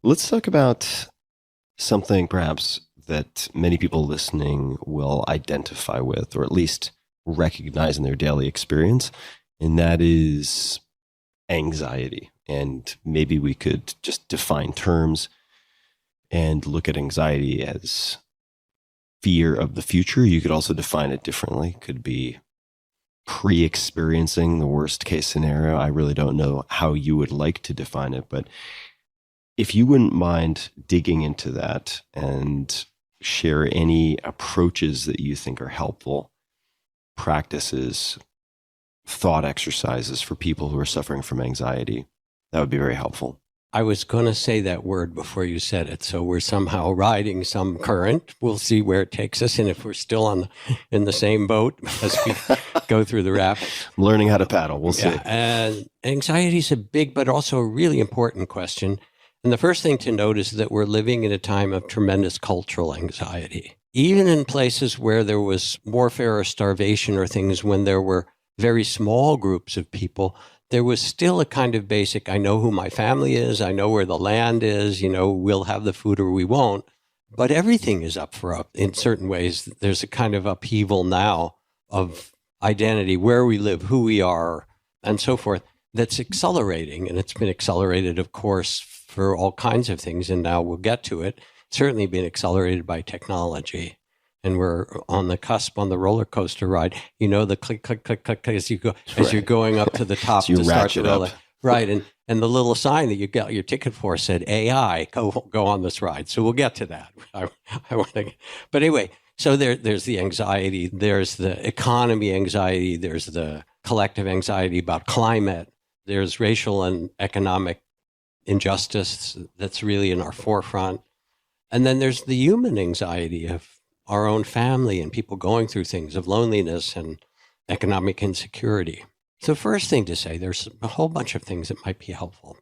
Let's talk about something perhaps that many people listening will identify with, or at least recognize in their daily experience, and that is anxiety. And maybe we could just define terms and look at anxiety as fear of the future. You could also define it differently. It could be pre-experiencing the worst case scenario. I really don't know how you would like to define it, but if you wouldn't mind digging into that and share any approaches that you think are helpful, practices, thought exercises for people who are suffering from anxiety, that would be very helpful. I was going to say that word before you said it. So we're somehow riding some current. We'll see where it takes us. And if we're still in the same boat as we go through the rapids. Learning how to paddle. We'll see. And anxiety is a big, but also a really important question. And the first thing to note is that we're living in a time of tremendous cultural anxiety. Even in places where there was warfare or starvation or things, when there were very small groups of people, there was still a kind of basic, I know who my family is, I know where the land is, we'll have the food or we won't. But everything is up for up in certain ways. There's a kind of upheaval now of identity, where we live, who we are, and so forth, that's accelerating. And it's been accelerated, of course, for all kinds of things. And now we'll get to it. It's certainly been accelerated by technology. And we're on the cusp on the roller coaster ride. The click, click, click, click as you go, as you're going up to the top So you to start ratchet the roller. up. Right. And the little sign that you got your ticket for said AI, go on this ride. So we'll get to that. I want to, but anyway, so there's the anxiety, there's the economy anxiety, there's the collective anxiety about climate, there's racial and economic injustice that's really in our forefront. And then there's the human anxiety of our own family and people going through things of loneliness and economic insecurity. So first thing to say, there's a whole bunch of things that might be helpful.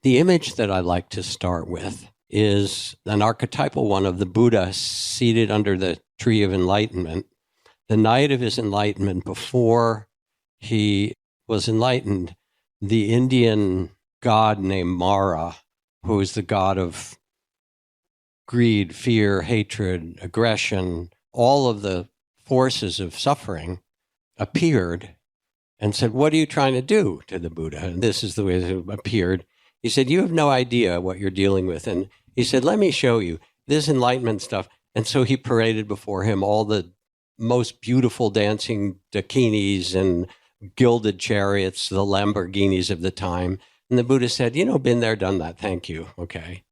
The image that I like to start with is an archetypal one of the Buddha seated under the tree of enlightenment. The night of his enlightenment, before he was enlightened, the Indian god named Mara, who is the god of greed, fear, hatred, aggression, all of the forces of suffering, appeared and said, "What are you trying to do?" to the Buddha. And this is the way it appeared. He said, "You have no idea what you're dealing with." And he said, "Let me show you this enlightenment stuff." And so he paraded before him all the most beautiful dancing dakinis and gilded chariots, the Lamborghinis of the time. And the Buddha said, "Been there, done that. Thank you." Okay.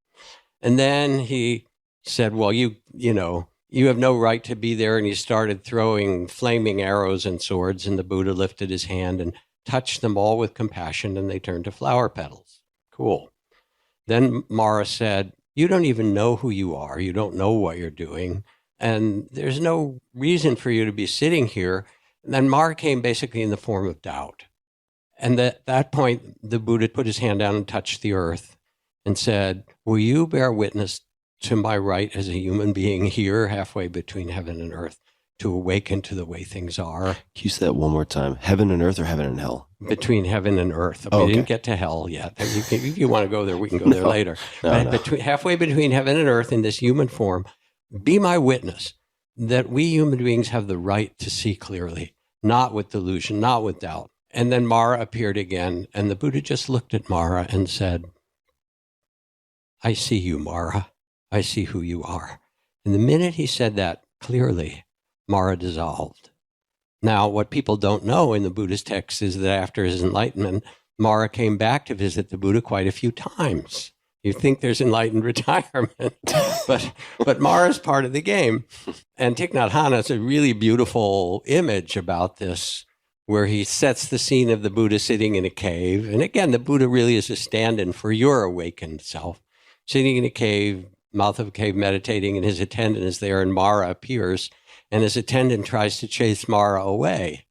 And then he said, "Well, you have no right to be there." And he started throwing flaming arrows and swords. And the Buddha lifted his hand and touched them all with compassion, and they turned to flower petals. Cool. Then Mara said, "You don't even know who you are. You don't know what you're doing. And there's no reason for you to be sitting here." And then Mara came basically in the form of doubt. And at that point, the Buddha put his hand down and touched the earth and said, "Will you bear witness to my right as a human being here, halfway between heaven and earth, to awaken to the way things are?" Can you say that one more time? Heaven and earth or heaven and hell? Between heaven and earth. Oh, We okay. didn't get to hell yet. If you want to go there, we can go there later. No. Halfway between heaven and earth in this human form, be my witness that we human beings have the right to see clearly, not with delusion, not with doubt. And then Mara appeared again, and the Buddha just looked at Mara and said, "I see you, Mara. I see who you are." And the minute he said that clearly, Mara dissolved. Now, what people don't know in the Buddhist text is that after his enlightenment, Mara came back to visit the Buddha quite a few times. You think there's enlightened retirement, but Mara's part of the game. And Thich Nhat Hanh is a really beautiful image about this, where he sets the scene of the Buddha sitting in a cave. And again, the Buddha really is a stand-in for your awakened self, sitting in a cave, mouth of a cave, meditating, and his attendant is there, and Mara appears, and his attendant tries to chase Mara away.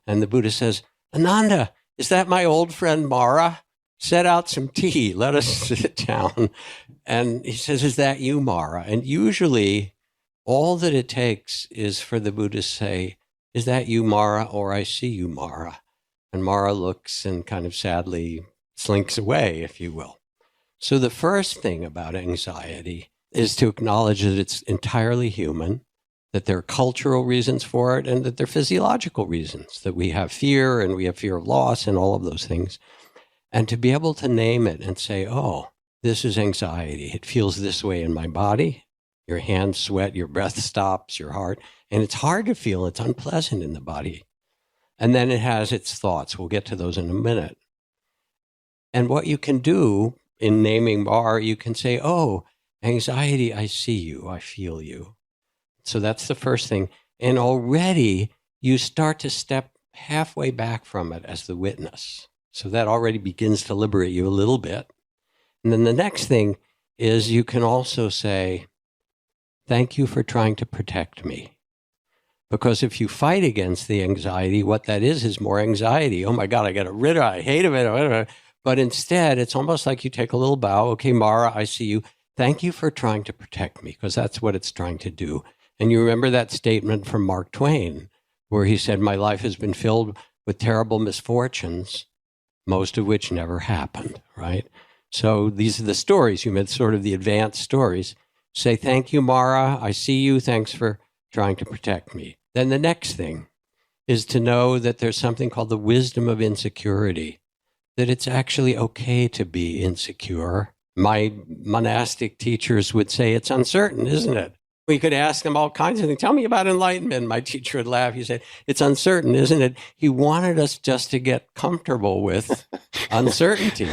And the Buddha says, "Ananda, is that my old friend Mara? Set out some tea. Let us sit down." And he says, "Is that you, Mara?" And usually all that it takes is for the Buddha to say, "Is that you, Mara?" or "I see you, Mara." And Mara looks and kind of sadly slinks away, if you will. So the first thing about anxiety is to acknowledge that it's entirely human, that there are cultural reasons for it, and that there are physiological reasons, that we have fear and we have fear of loss and all of those things. And to be able to name it and say, oh, this is anxiety. It feels this way in my body. Your hands sweat, your breath stops, your heart. And it's hard to feel. It's unpleasant in the body. And then it has its thoughts. We'll get to those in a minute. And what you can do in naming bar, you can say, oh, anxiety, I see you, I feel you. So that's the first thing. And already you start to step halfway back from it as the witness. So that already begins to liberate you a little bit. And then the next thing is you can also say, thank you for trying to protect me. Because if you fight against the anxiety, what that is more anxiety. Oh my God, I got rid of it. I hate it. But instead, it's almost like you take a little bow. Okay, Mara, I see you. Thank you for trying to protect me, because that's what it's trying to do. And you remember that statement from Mark Twain, where he said, my life has been filled with terrible misfortunes, most of which never happened, right? So these are the stories. You meant sort of the advanced stories. Say, thank you, Mara. I see you. Thanks for trying to protect me. Then the next thing is to know that there's something called the wisdom of insecurity, that it's actually okay to be insecure. My monastic teachers would say it's uncertain, isn't it? We could ask them all kinds of things. Tell me about enlightenment. My teacher would laugh. He said, it's uncertain, isn't it? He wanted us just to get comfortable with uncertainty.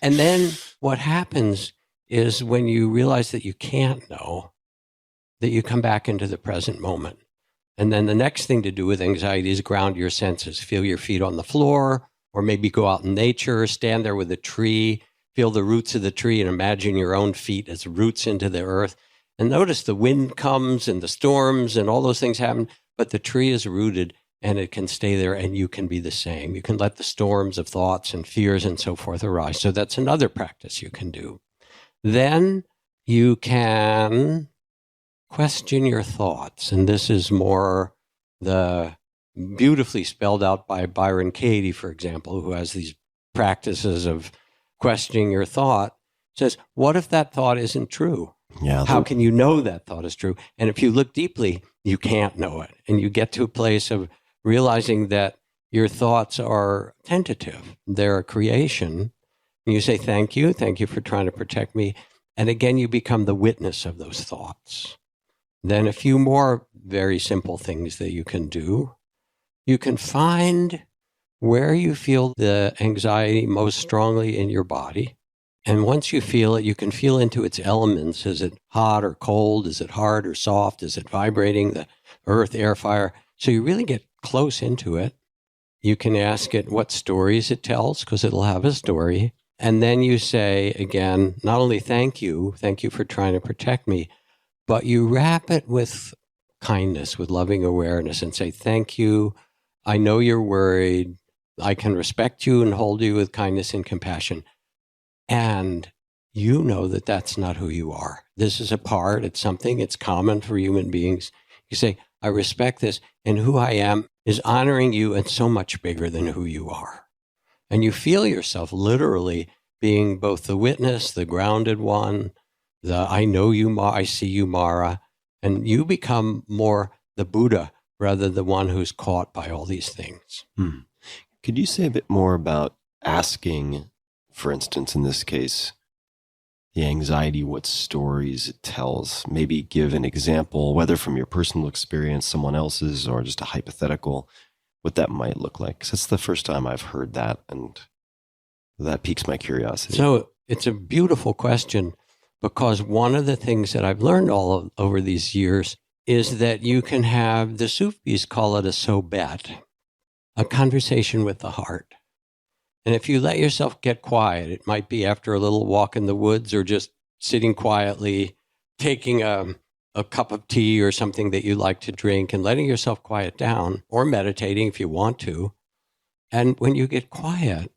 And then what happens is when you realize that you can't know, that you come back into the present moment. And then the next thing to do with anxiety is ground your senses. Feel your feet on the floor, or maybe go out in nature, stand there with a tree, feel the roots of the tree and imagine your own feet as roots into the earth. And notice the wind comes and the storms and all those things happen, but the tree is rooted and it can stay there, and you can be the same. You can let the storms of thoughts and fears and so forth arise. So that's another practice you can do. Then you can question your thoughts. And this is more the beautifully spelled out by Byron Katie, for example, who has these practices of questioning your thought. Says, what if that thought isn't true? Yeah. How can you know that thought is true? And if you look deeply, you can't know it. And you get to a place of realizing that your thoughts are tentative. They're a creation. And you say, thank you for trying to protect me. And again, you become the witness of those thoughts. Then a few more very simple things that you can do. You can find where you feel the anxiety most strongly in your body. And once you feel it, you can feel into its elements. Is it hot or cold? Is it hard or soft? Is it vibrating? The earth, air, fire. So you really get close into it. You can ask it what stories it tells, because it'll have a story. And then you say, again, not only thank you for trying to protect me, but you wrap it with kindness, with loving awareness, and say, thank you. I know you're worried. I can respect you and hold you with kindness and compassion. And you know that that's not who you are. This is a part. It's something. It's common for human beings. You say, I respect this, and who I am is honoring you and so much bigger than who you are. And you feel yourself literally being both the witness, the grounded one, the I know you, I see you, Mara, and you become more the Buddha rather than the one who's caught by all these things. Could you say a bit more about asking, for instance, in this case, the anxiety, what stories it tells? Maybe give an example, whether from your personal experience, someone else's, or just a hypothetical, what that might look like. 'Cause that's the first time I've heard that, and that piques my curiosity. So it's a beautiful question, because one of the things that I've learned over these years is that you can have, the Sufis call it a sobet, a conversation with the heart. And if you let yourself get quiet, it might be after a little walk in the woods, or just sitting quietly, taking a cup of tea or something that you like to drink and letting yourself quiet down, or meditating if you want to. And when you get quiet,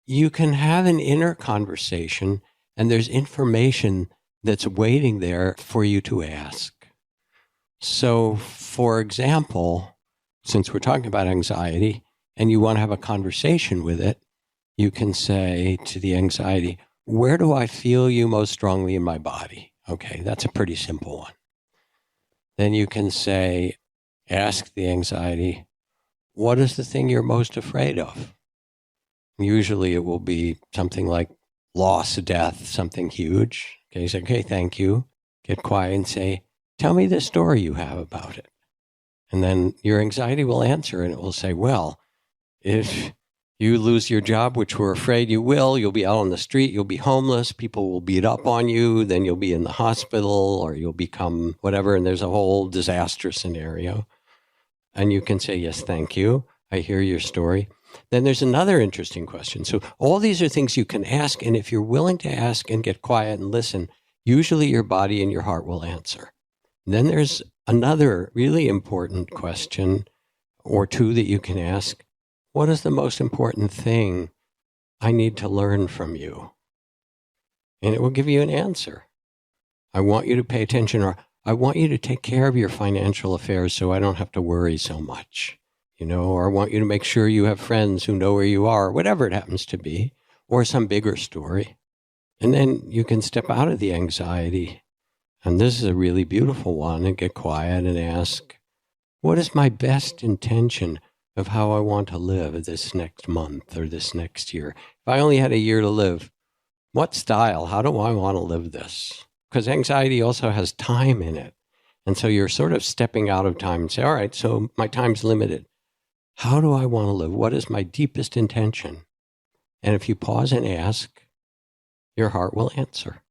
you can have an inner conversation, and there's information that's waiting there for you to ask. So, for example, since we're talking about anxiety and you want to have a conversation with it, you can say to the anxiety, where do I feel you most strongly in my body? Okay, that's a pretty simple one. Then you can say, ask the anxiety, what is the thing you're most afraid of? Usually it will be something like loss, death, something huge. Okay, say, okay, thank you. Get quiet and say, tell me the story you have about it. And then your anxiety will answer and it will say, well, if you lose your job, which we're afraid you will, you'll be out on the street, you'll be homeless, people will beat up on you, then you'll be in the hospital or you'll become whatever. And there's a whole disaster scenario. And you can say, yes, thank you. I hear your story. Then there's another interesting question. So all these are things you can ask. And if you're willing to ask and get quiet and listen, usually your body and your heart will answer. And then there's another really important question or two that you can ask. What is the most important thing I need to learn from you? And it will give you an answer. I want you to pay attention, or I want you to take care of your financial affairs so I don't have to worry so much, or I want you to make sure you have friends who know where you are, whatever it happens to be, or some bigger story. And then you can step out of the anxiety. And this is a really beautiful one, and get quiet and ask, what is my best intention of how I want to live this next month or this next year? If I only had a year to live, what style? How do I want to live this? Because anxiety also has time in it. And so you're sort of stepping out of time and say, all right, so my time's limited. How do I want to live? What is my deepest intention? And if you pause and ask, your heart will answer.